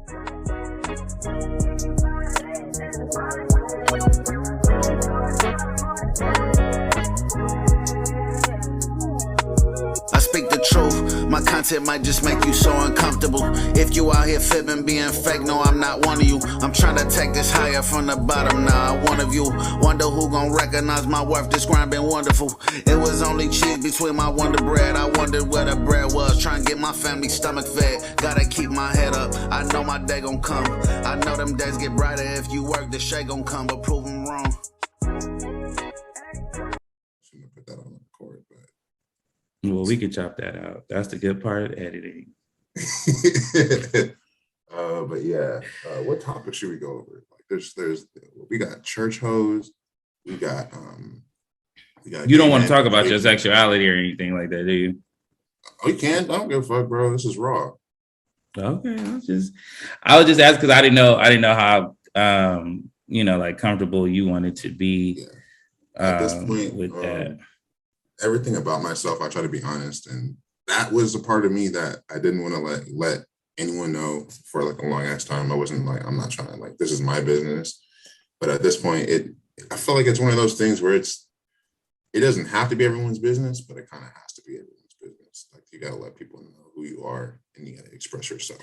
I speak the truth, my content might just make you so uncomfortable. If you out here fibbing, being fake, no, I'm not one of you. I'm trying to take this higher from the bottom, now I one of you. Wonder who gon' recognize my worth, this grind been wonderful. It was only cheese between my Wonder Bread, I wondered where the bread was. Trying to get my family stomach fed, gotta keep my head up. I know my day gon' come, I know them days get brighter. If you work, the shade gon' come, but prove them wrong. Shouldn't have put that on the record, but Well, we could chop that out. That's the good part of editing. but yeah, what topic should we go over? Like, we got church hoes, we got You don't want to talk about your sexuality or anything like that, do you? Oh, you can. I don't give a fuck, bro. This is raw. Okay, I was just asking because I didn't know how like comfortable you wanted to be. Yeah. At this point, with that. Everything about myself, I try to be honest, and that was a part of me that I didn't want to let anyone know for like a long ass time. I wasn't like, I'm not trying to like, this is my business. But at this point, I feel like it's one of those things where it doesn't have to be everyone's business, but it kind of has to be everyone's business. Like, you gotta let people know who you are and you gotta express yourself.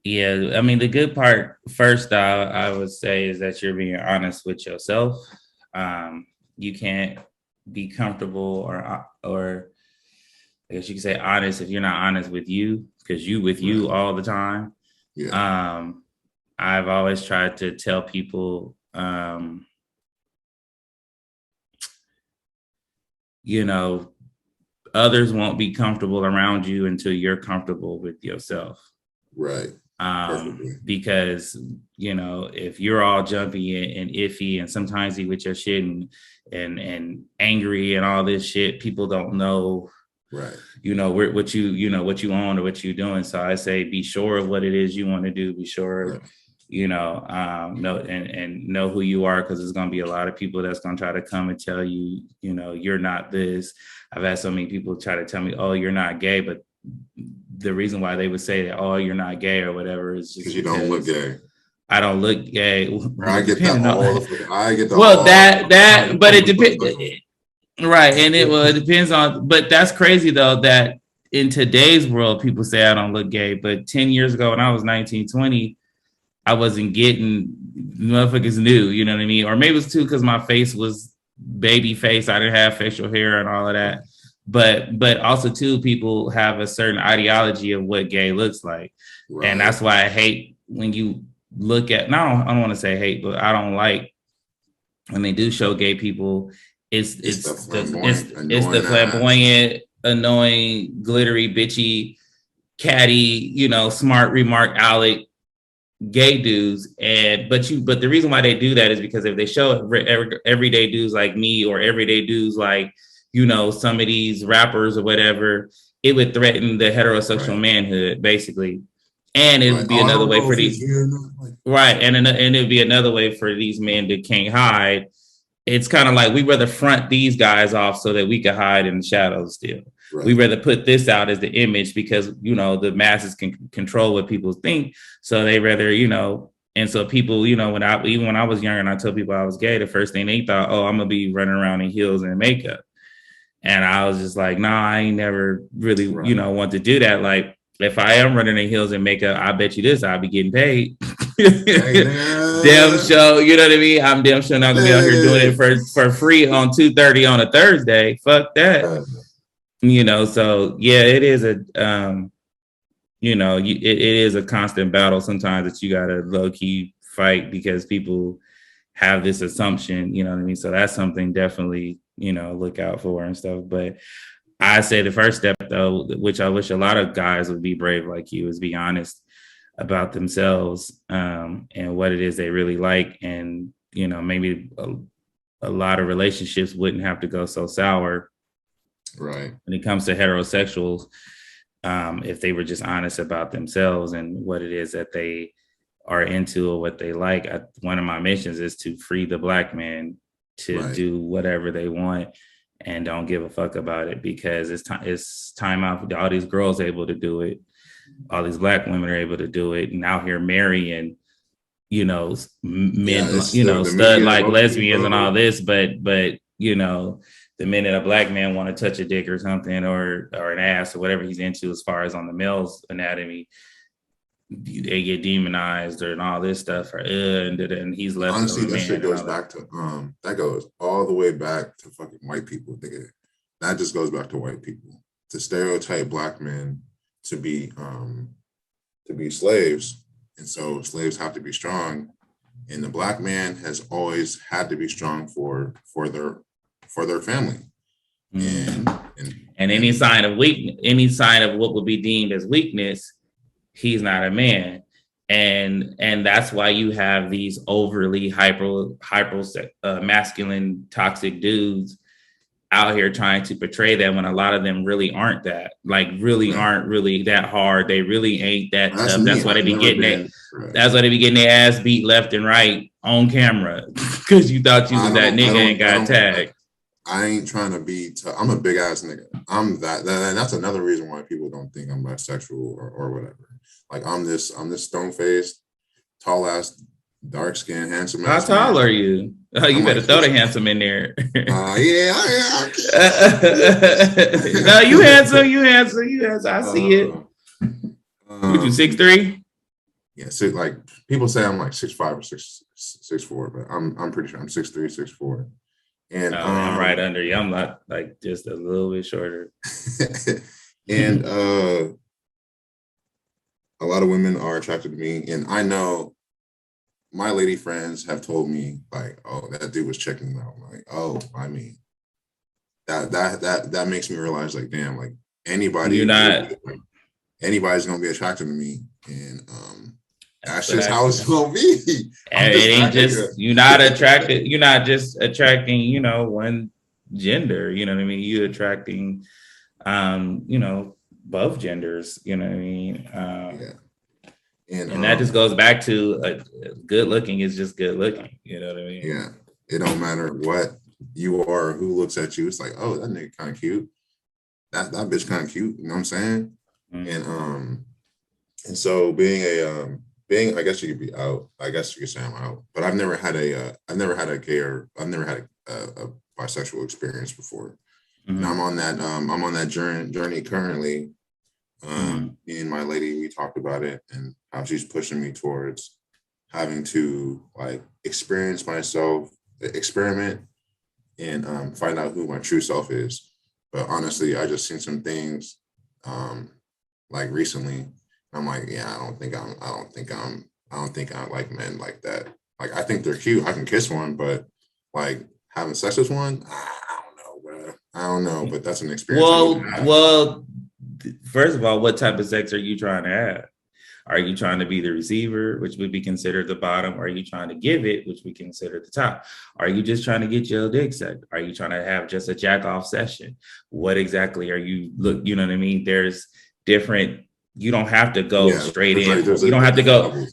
Yeah, I mean, the good part first, I would say, is that you're being honest with yourself. You can't be comfortable or I guess you could say honest if you're not honest with you, because you all the time. Yeah. I've always tried to tell people, others won't be comfortable around you until you're comfortable with yourself. Right. Because, if you're all jumpy and iffy and sometimes with your shit and angry and all this shit, people don't know, right, what you own or what you're doing. So I say, be sure of what it is you want to do. Be sure, right. Know and know who you are, because there's going to be a lot of people that's going to try to come and tell you, you're not this. I've had so many people try to tell me, oh, you're not gay, but the reason why they would say that, oh, you're not gay or whatever is just because you don't look gay. I don't look gay. I get that. I get that. Well, but it depends. Right. And it depends on, but that's crazy though, that in today's world, people say I don't look gay, but 10 years ago when I was 19, 20, I wasn't getting, motherfuckers knew, you know what I mean? Or maybe it was too, because my face was baby face. I didn't have facial hair and all of that. But also too, people have a certain ideology of what gay looks like. Right. And that's why I hate when you look at, I don't want to say hate, but I don't like when they do show gay people. It's the flamboyant, annoying, glittery, bitchy, catty, smart remark Alec gay dudes. But the reason why they do that is because if they show everyday dudes like me or everyday dudes like, some of these rappers or whatever, it would threaten the heterosexual manhood, basically. And it would be another way for these, right. And it would be another way for these men that can't hide. It's kind of like, we rather front these guys off so that we can hide in the shadows still. Right. We rather put this out as the image because, the masses can control what people think. So they rather, and so people, when I was younger and I told people I was gay, the first thing they thought, oh, I'm going to be running around in heels and makeup. And I was just like, nah, I ain't never really, want to do that. Like, if I am running in heels and makeup, I bet you this, I'll be getting paid. Damn show, you know what I mean? I'm damn sure not gonna be out here doing it for free on 2:30 on a Thursday. Fuck that. So yeah, it is it is a constant battle sometimes that you gotta low key fight because people have this assumption, you know what I mean? So that's something definitely, look out for and stuff. But I say the first step though, which I wish a lot of guys would be brave like you, is be honest about themselves and what it is they really like. And, maybe a lot of relationships wouldn't have to go so sour. Right. When it comes to heterosexuals, if they were just honest about themselves and what it is that they are into or what they like. One of my missions is to free the Black man to do whatever they want and don't give a fuck about it, because it's time out for all these girls able to do it. all these black women are able to do it, and out here marrying, you know, men, it's you know, the stud media like low key, lesbians and all bro. this, but you know, the minute a black man want to touch a dick or something, or an ass or whatever he's into as far as on the male's anatomy, they get demonized or and all this stuff, or and he's less of Honestly, a that shit man and goes all that. back to that goes all the way back to fucking white people, nigga. That just goes back to white people. To stereotype black men to be slaves. And so slaves have to be strong. And the black man has always had to be strong for their family. Mm. And any and sign of weakness, any sign of what would be deemed as weakness, he's not a man. And that's why you have these overly hyper masculine toxic dudes out here trying to portray that, when a lot of them really aren't that, like really right. aren't really that hard. They really ain't that That's tough. me. That's why they I've be never getting been. it. Right. That's why they be getting their ass beat left and right on camera because you thought you was that nigga and got tagged. I ain't trying to be. I'm a big ass nigga. I'm that. And that's another reason why people don't think I'm bisexual or whatever. Like I'm this stone faced, tall ass, dark skinned, handsome. How tall man. are you? Oh, you better throw the handsome in there. Yeah. No, you handsome. You handsome. You handsome. I see it. What you 6'3"? Yeah, so like people say I'm like 6'5" or 6'4", but I'm pretty sure I'm 6'3", 6'4". And I'm right under you. I'm not like just a little bit shorter. And a lot of women are attracted to me, and I know my lady friends have told me like, "Oh, that dude was checking me out." I'm like, "Oh, I mean, that makes me realize like, damn, like anybody's gonna be attracted to me, and that's just how it's gonna be. It ain't just you're not attracted. You're not just attracting, you know, one gender. You know what I mean? You're attracting, you know, both genders. You know what I mean? Yeah. And that just goes back to good looking is just good looking. You know what I mean? Yeah. It don't matter what you are, who looks at you. It's like, oh, that nigga kind of cute. That bitch kind of cute. You know what I'm saying? Mm-hmm. And so being I guess you could be out. I guess you could say I'm out. But I've never had a gay or I've never had a bisexual experience before. Mm-hmm. And I'm on that journey currently. Me and my lady, we talked about it and how she's pushing me towards having to like experience myself, experiment, and find out who my true self is. But honestly, I just seen some things like recently. I'm like, yeah, I don't think I like men like that. Like, I think they're cute. I can kiss one, but like having sex with one, I don't know, bro. I don't know, but that's an experience. Well, first of all, what type of sex are you trying to have? Are you trying to be the receiver, which would be considered the bottom? Or are you trying to give it, which we consider the top? Are you just trying to get your dick sucked? Are you trying to have just a jack off session? What exactly are you you know what I mean? There's different, you don't have to go straight in. You don't have to go,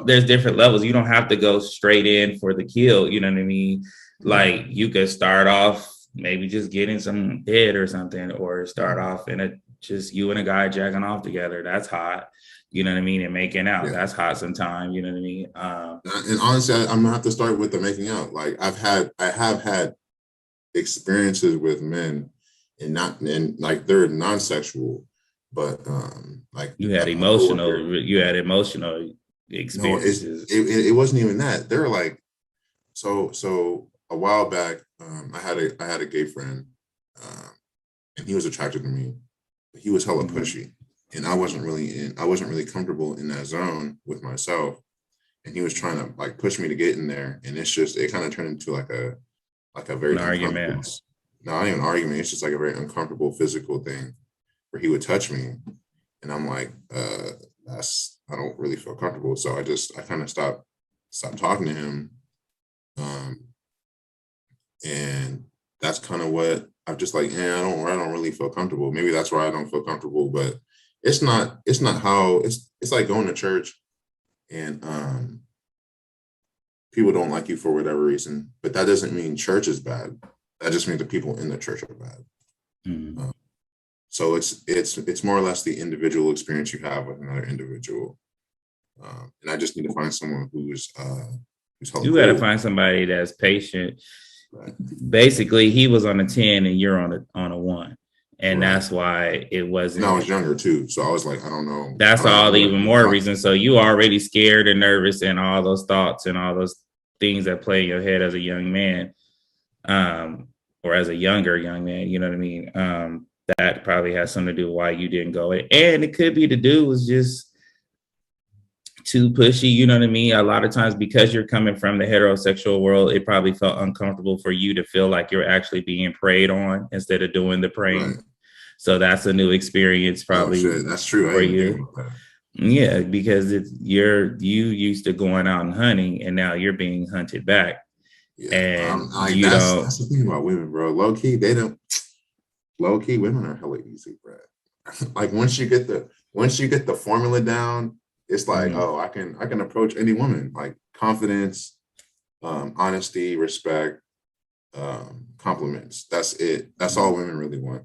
there's different levels. You don't have to go straight in for the kill. You know what I mean? Like you could start off maybe just getting some head or something, or start off in just you and a guy jacking off together. That's hot. You know what I mean? And making out. Yeah. That's hot sometimes. You know what I mean? And honestly, I'm gonna have to start with the making out. Like I have had experiences with men and like they're non-sexual, but like you had emotional experiences. No, it wasn't even that. They're like, so a while back, I had a gay friend, and he was attracted to me. He was hella pushy. And I wasn't really comfortable in that zone with myself. And he was trying to like push me to get in there. And it kind of turned into like a very argument. No, not even an argument. It's just like a very uncomfortable physical thing where he would touch me. And I'm like, I don't really feel comfortable. So I kind of stopped talking to him. And that's kind of what I'm just like, I don't really feel comfortable. Maybe that's why I don't feel comfortable, but it's not how it's like going to church and people don't like you for whatever reason, but that doesn't mean church is bad. That just means the people in the church are bad. So it's more or less the individual experience you have with another individual. And I just need to find someone who's helpful. You got to find somebody that's patient. Right. Basically, he was on a 10 and you're on a 1. And right. That's why it wasn't. And I was younger too. So I was like, I don't know. That's all the even more reason. So you already scared and nervous and all those thoughts and all those things that play in your head as a young man, or as a younger young man, you know what I mean? That probably has something to do with why you didn't go. And it could be the dude was just too pushy, you know what I mean? A lot of times because you're coming from the heterosexual world, it probably felt uncomfortable for you to feel like you're actually being preyed on instead of doing the preying. Right. So that's a new experience probably. Oh, that's true. For you. Yeah, because you used to going out and hunting and now you're being hunted back. Yeah, and that's the thing about women, bro. Low key, women are hella easy, bro. Like once you get the formula down, it's like, oh, I can approach any woman. Like confidence, honesty, respect, compliments. That's it. That's all women really want.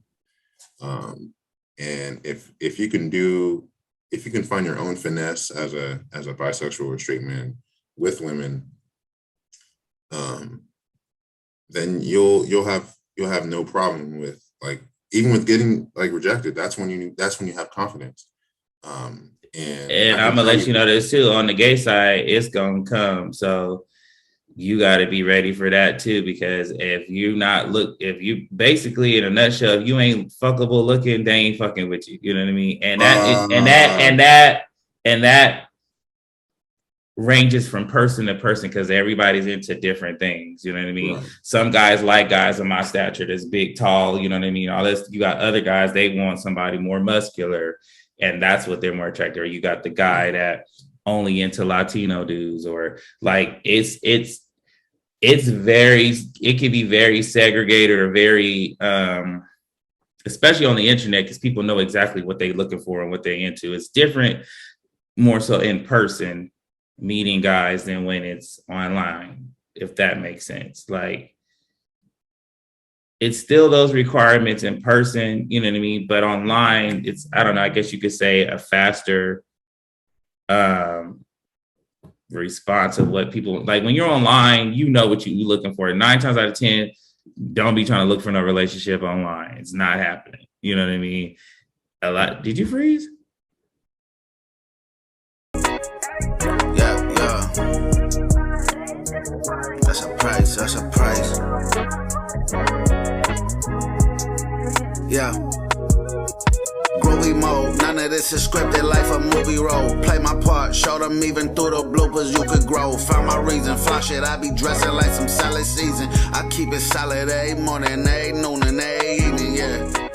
And if you can find your own finesse as a bisexual or straight man with women, then you'll have no problem with, like, even with getting like rejected. That's when you have confidence. And I'm gonna let you know this too. On the gay side, it's gonna come. So you got to be ready for that too, because if you basically, in a nutshell, if you ain't fuckable looking, they ain't fucking with you. You know what I mean? And that ranges from person to person because everybody's into different things. You know what I mean? Right. Some guys like guys of my stature, that's big, tall. You know what I mean? All this. You got other guys, they want somebody more muscular. And that's what they're more attracted. Or you got the guy that only into Latino dudes, or like it can be very segregated or very, especially on the internet, because people know exactly what they're looking for and what they're into. It's different, more so in person, meeting guys than when it's online, if that makes sense. Like, it's still those requirements in person, you know what I mean? But online, it's, I don't know, I guess you could say a faster response of what people, like when you're online, you know what you're looking for. 9 times out of 10, don't be trying to look for no relationship online. It's not happening. You know what I mean? A lot. Did you freeze? Yeah. That's a price. Yeah. Groovy mode, none of this is scripted, life a movie role. Play my part, show them even through the bloopers you could grow. Found my reason, fly shit, I be dressing like some salad season. I keep it solid every morning, every noon, and every evening, yeah.